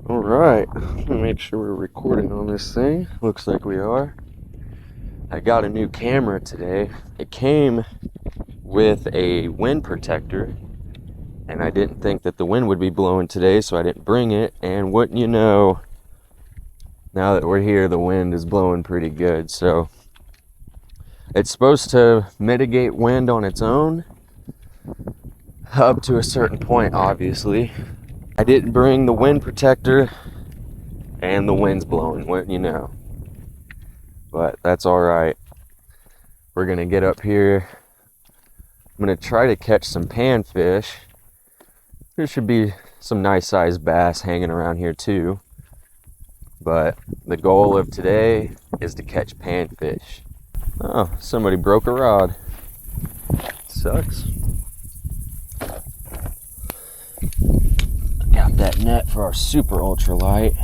All right, make sure we're recording on this thing. Looks like we are. I got a new camera today. It came with a wind protector, and I didn't think that the wind would be blowing today, so I didn't bring it. And wouldn't you know, now that we're here, the wind is blowing pretty good. So it's supposed to mitigate wind on its own, up to a certain point, obviously. I didn't bring the wind protector, and the wind's blowing, wouldn't you know. But that's all right. We're gonna get up here. I'm gonna try to catch some panfish. There should be some nice sized bass hanging around here too. But the goal of today is to catch panfish. Oh, somebody broke a rod. Sucks. Got that net for our super ultralight.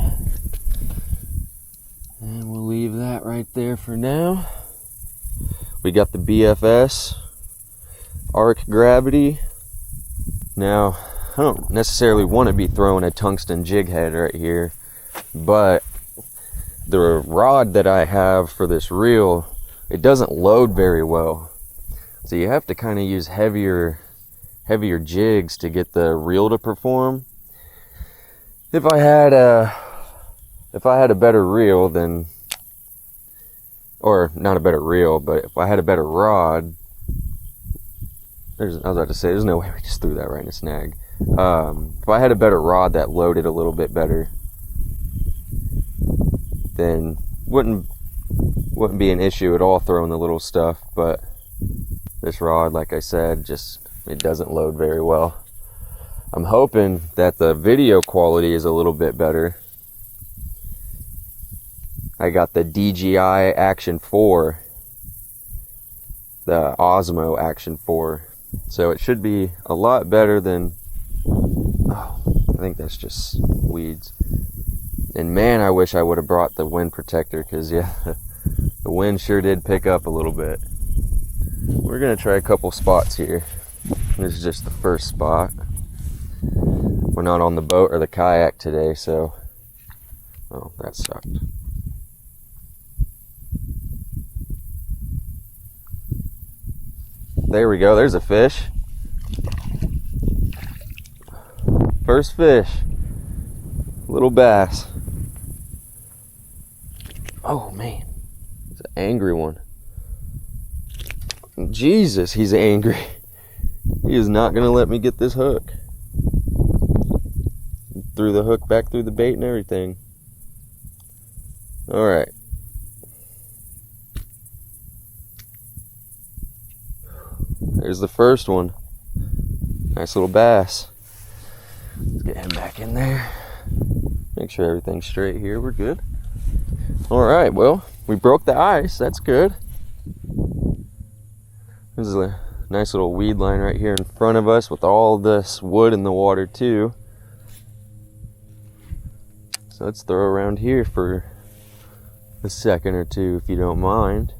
And we'll leave that right there for now. We got the BFS Arc Gravity. Now, I don't necessarily want to be throwing a tungsten jig head right here, but the rod that I have for this reel, it doesn't load very well. So you have to kind of use heavier jigs to get the reel to perform. If I had a better reel, then, or not a better reel, but if I had a better rod, I was about to say, there's no way we just threw that right in a snag. If I had a better rod that loaded a little bit better, then wouldn't be an issue at all throwing the little stuff. But this rod, like I said, it doesn't load very well. I'm hoping that the video quality is a little bit better. I got the DJI Action 4, the Osmo Action 4, so it should be a lot better than, oh, I think that's just weeds. And man, I wish I would have brought the wind protector, because yeah, the wind sure did pick up a little bit. We're gonna try a couple spots here. This is just the first spot. We're not on the boat or the kayak today, so, oh, that sucked. There we go, there's a fish. First fish. Little bass. Oh man, it's an angry one. Jesus, he's angry. He is not gonna let me get this hook. Threw the hook back through the bait and everything. Alright. There's the first one. Nice little bass. Let's get him back in there. Make sure everything's straight here. We're good. Alright, well, we broke the ice. That's good. There's a nice little weed line right here in front of us with all this wood in the water too. So let's throw around here for a second or two if you don't mind.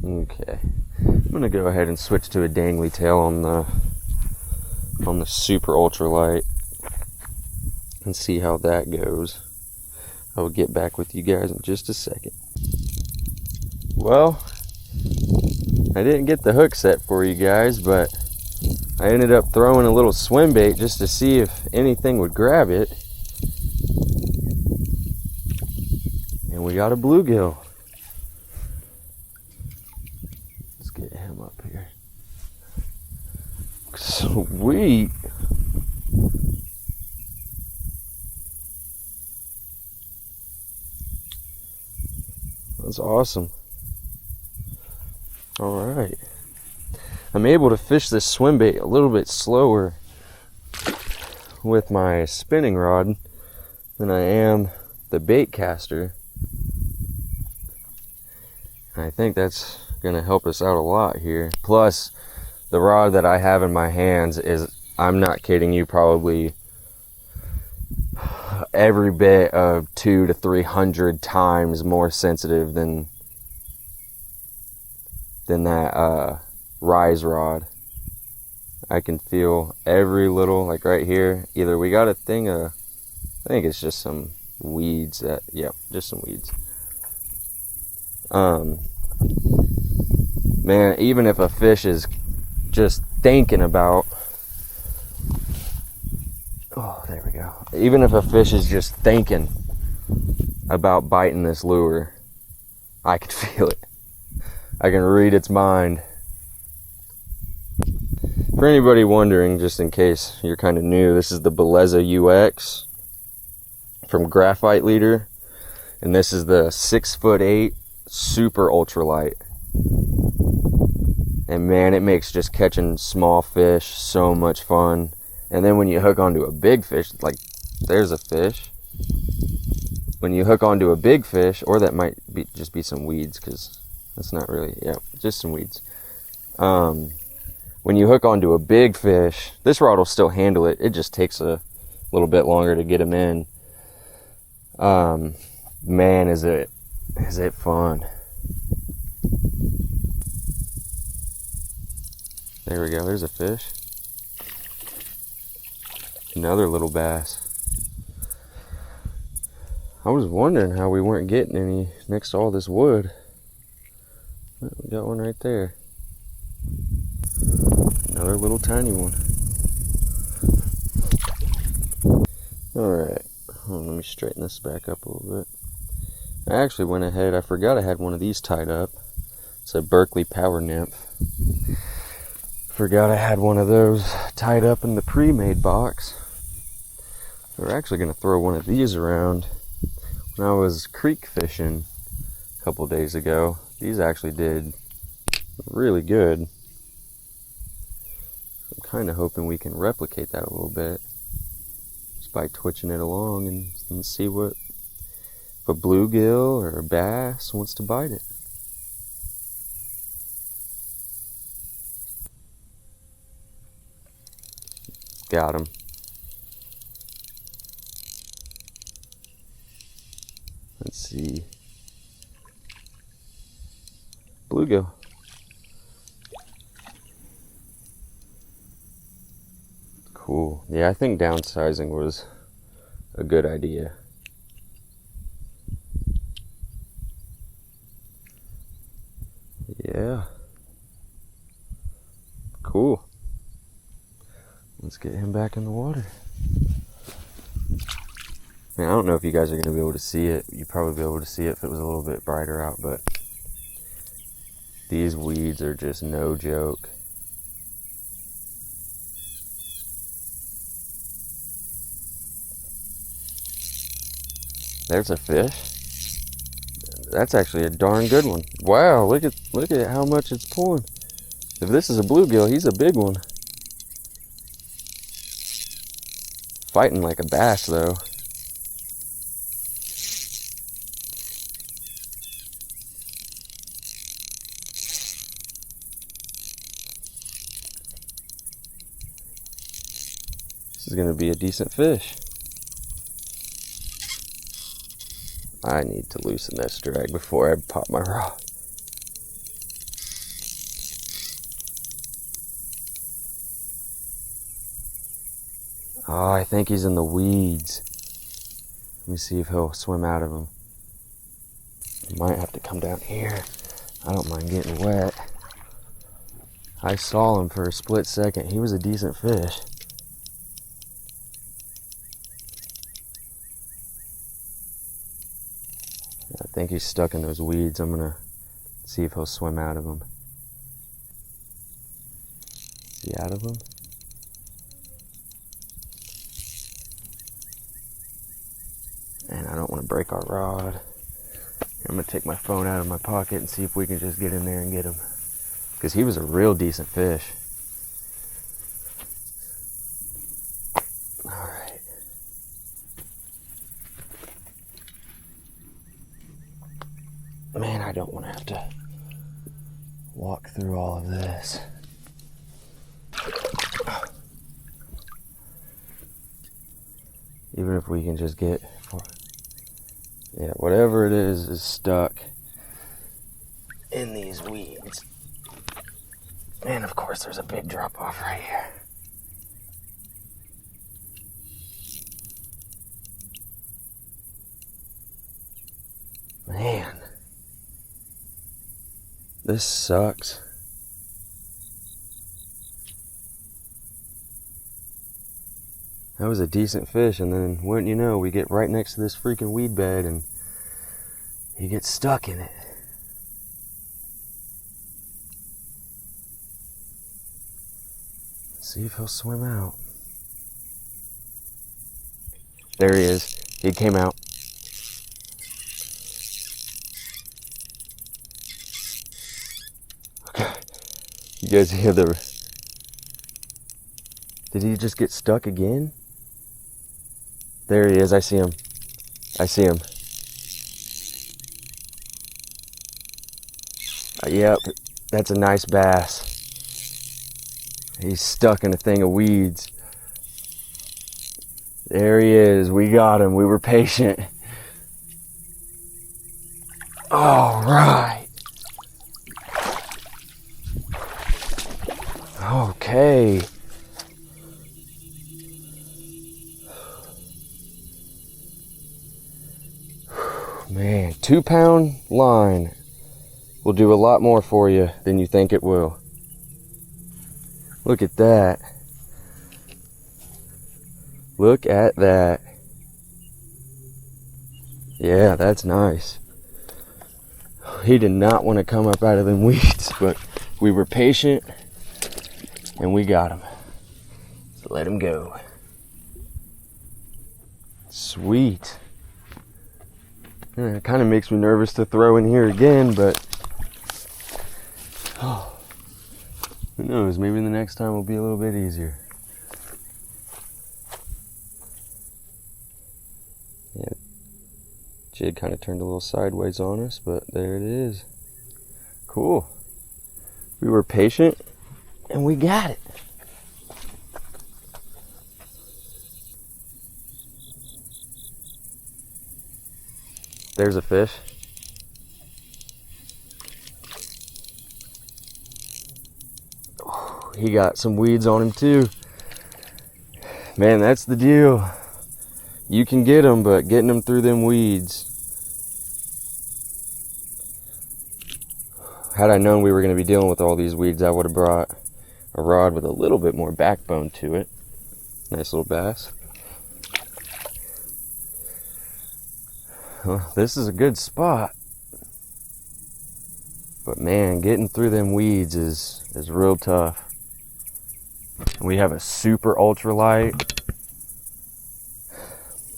Okay, I'm gonna go ahead and switch to a dangly tail on the super ultralight and see how that goes. I will get back with you guys in just a second. Well, I didn't get the hook set for you guys, but I ended up throwing a little swim bait just to see if anything would grab it. And we got a bluegill. Let's get him up here. Sweet. That's awesome. All right. I'm able to fish this swim bait a little bit slower with my spinning rod than I am the bait caster. I think that's gonna help us out a lot here. Plus, the rod that I have in my hands is, I'm not kidding you, probably every bit of 200 to 300 times more sensitive than that Rise rod. I can feel every little, like right here, either we got a thing of, I think it's just some weeds that, yeah, just some weeds. Man, even if a fish is just thinking about, oh, there we go. Even if a fish is just thinking about biting this lure, I can feel it. I can read its mind. For anybody wondering, just in case you're kind of new, this is the Belleza UX from Graphite Leader, and this is the 6'8" super ultralight. And man, it makes just catching small fish so much fun. And then when you hook onto a big fish, like there's a fish. When you hook onto a big fish, or that might be just be some weeds, because that's not really, yeah, just some weeds. When you hook onto a big fish, this rod will still handle it. It just takes a little bit longer to get them in. Man, is it fun. There we go, there's a fish. Another little bass. I was wondering how we weren't getting any next to all this wood. We got one right there. Another little tiny one. Alright, let me straighten this back up a little bit. I actually went ahead, I forgot I had one of these tied up. It's a Berkley Power Nymph. Forgot I had one of those tied up in the pre-made box. We're actually going to throw one of these around. When I was creek fishing a couple days ago, these actually did really good. I'm kind of hoping we can replicate that a little bit just by twitching it along and see what, if a bluegill or a bass wants to bite it. Got him. Let's see. Bluegill. Cool. Yeah, I think downsizing was a good idea. Yeah. Cool. Let's get him back in the water. Man, I don't know if you guys are going to be able to see it. You'd probably be able to see it if it was a little bit brighter out, but these weeds are just no joke. There's a fish. That's actually a darn good one. Wow, look at how much it's pulling. If this is a bluegill, he's a big one. Fighting like a bass though. This is going to be a decent fish. I need to loosen this drag before I pop my rod. Oh, I think he's in the weeds. Let me see if he'll swim out of them. He might have to come down here. I don't mind getting wet. I saw him for a split second. He was a decent fish. I think he's stuck in those weeds. I'm gonna see if he'll swim out of them. Is he out of them? And I don't want to break our rod. I'm gonna take my phone out of my pocket and see if we can just get in there and get him. Because he was a real decent fish. Alright. Man, I don't want to have to walk through all of this. Even if we can just get, yeah, whatever it is stuck in these weeds. And of course there's a big drop off right here. This sucks. That was a decent fish, and then wouldn't you know, we get right next to this freaking weed bed and he gets stuck in it. See if he'll swim out. There he is. He came out. Okay. You guys hear the... Did he just get stuck again? There he is. I see him. I see him. Yep. That's a nice bass. He's stuck in a thing of weeds. There he is. We got him. We were patient. All right. Okay. Man, 2-pound line will do a lot more for you than you think it will. Look at that. Look at that. Yeah, that's nice. He did not want to come up out of them weeds, but we were patient and we got him. So let him go. Sweet. It kind of makes me nervous to throw in here again, but who knows, maybe the next time will be a little bit easier. Yeah, jig kind of turned a little sideways on us, but there it is. Cool. We were patient and we got it. There's a fish. Oh, he got some weeds on him too. Man, that's the deal. You can get them, but getting them through them weeds. Had I known we were going to be dealing with all these weeds, I would have brought a rod with a little bit more backbone to it. Nice little bass. Well, this is a good spot. But man, getting through them weeds is real tough. We have a super ultralight.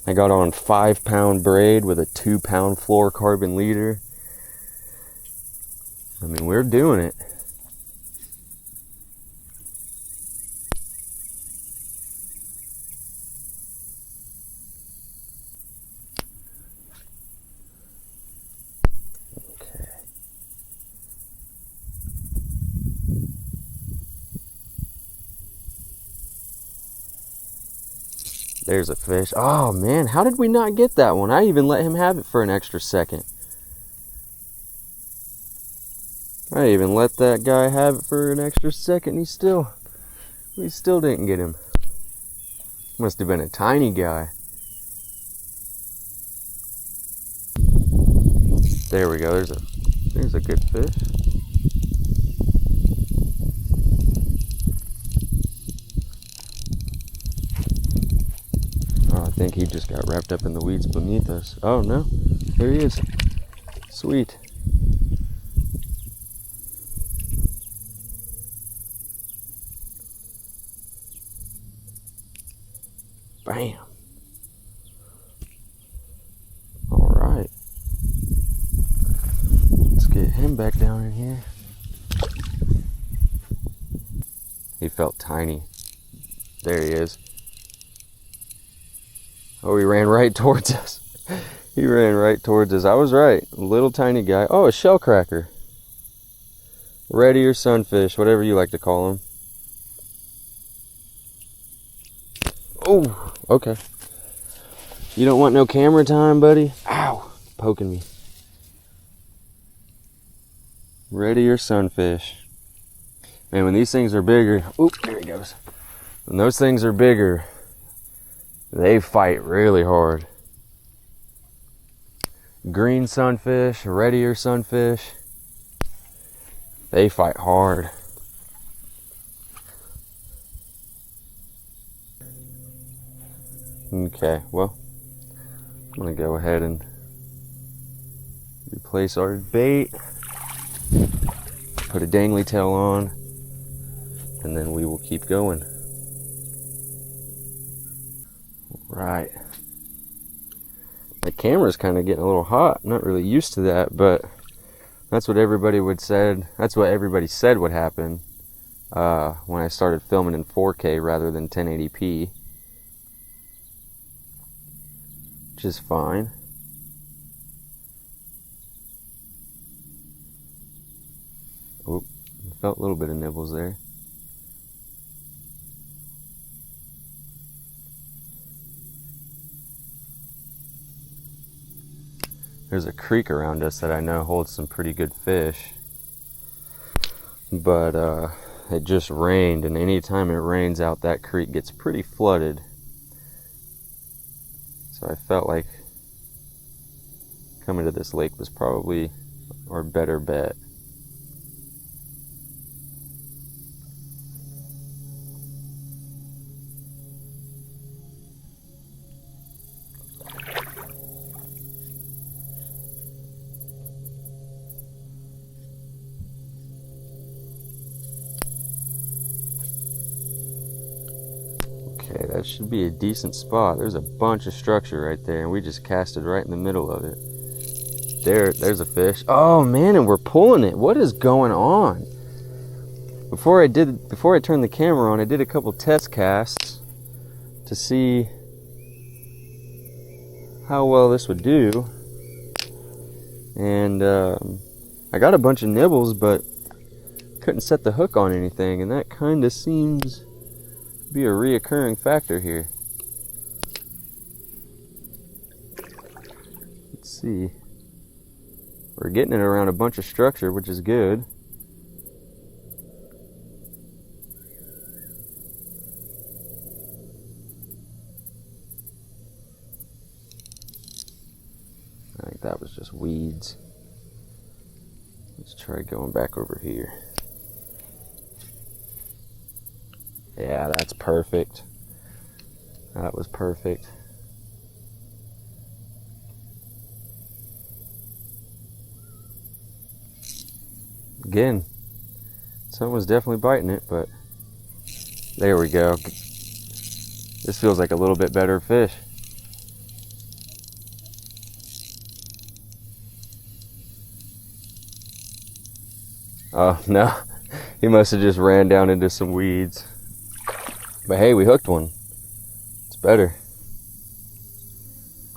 I got on 5-pound braid with a 2-pound fluorocarbon leader. I mean, we're doing it. Okay. There's a fish. Oh man, how did we not get that one? I even let him have it for an extra second. I even let that guy have it for an extra second. We still didn't get him. Must have been a tiny guy. There we go. There's a good fish. Oh, I think he just got wrapped up in the weeds beneath us. Oh no, there he is. Sweet. Bam. All right. Let's get him back down in here. He felt tiny. There he is. Oh, he ran right towards us. He ran right towards us. I was right. Little tiny guy. Oh, a shell cracker. Reddy or sunfish, whatever you like to call them. Oh, okay. You don't want no camera time, buddy? Ow, poking me. Reddy or sunfish. Man, when these things are bigger, oop, there he goes. When those things are bigger, they fight really hard. Green sunfish, reddy or sunfish. They fight hard. Okay, well, I'm gonna go ahead and replace our bait, put a dangly tail on, and then we will keep going. Right. The camera's kind of getting a little hot. I'm not really used to that, but that's what everybody said. That's what everybody said would happen when I started filming in 4K rather than 1080p, which is fine. Oop, felt a little bit of nibbles there. There's a creek around us that I know holds some pretty good fish, but it just rained, and anytime it rains out, that creek gets pretty flooded. So I felt like coming to this lake was probably our better bet. Okay, that should be a decent spot. There's a bunch of structure right there, and we just casted right in the middle of it. There's a fish. Oh man, and we're pulling it. What is going on? Before I turned the camera on, I did a couple test casts to see how well this would do. And I got a bunch of nibbles, but couldn't set the hook on anything, and that kind of seems to be a reoccurring factor here. Let's see. We're getting it around a bunch of structure, which is good. I think that was just weeds. Let's try going back over here. Yeah, that's perfect. That was perfect. Again, someone's definitely biting it, but there we go. This feels like a little bit better fish. Oh, no. He must have just ran down into some weeds. But hey, we hooked one. It's better.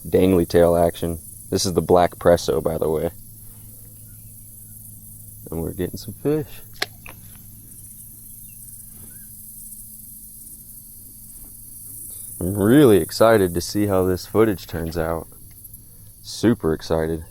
Dangly tail action. This is the black Presso, by the way. And we're getting some fish. I'm really excited to see how this footage turns out. Super excited.